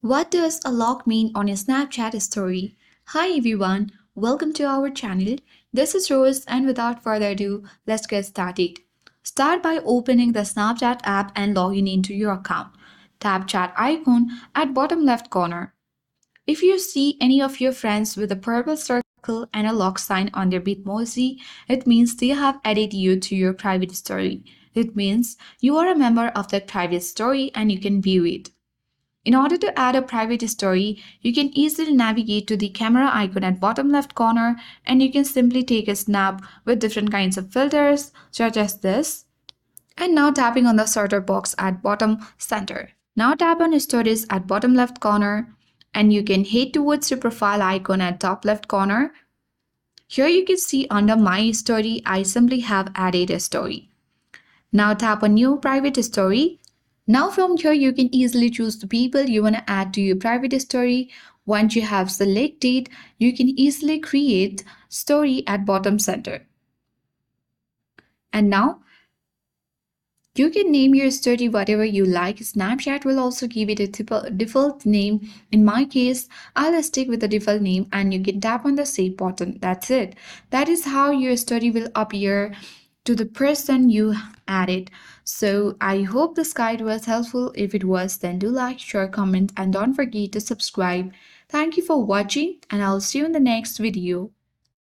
What does a lock mean on a Snapchat story? Hi everyone, welcome to our channel. This is Rose, and without further ado, let's get started. Start by opening the Snapchat app and logging into your account. Tap chat icon at bottom left corner. If you see any of your friends with a purple circle and a lock sign on their Bitmoji, it means they have added you to your private story. It means you are a member of that private story and you can view it. In order to add a private story, you can easily navigate to the camera icon at bottom left corner and you can simply take a snap with different kinds of filters such as this. And now tapping on the sorter box at bottom center. Now tap on stories at bottom left corner and you can head towards your profile icon at top left corner. Here you can see under my story, I simply have added a story. Now tap on new private story. Now from here you can easily choose the people you want to add to your private story. Once you have selected, you can easily create story at bottom center. And now you can name your story whatever you like. Snapchat will also give it a default name. In my case, I'll stick with the default name and you can tap on the save button. That's it. That is how your story will appear to the person you added. So I hope this guide was helpful. If it was, then do like, share, comment, and don't forget to subscribe. Thank you for watching, and I'll see you in the next video.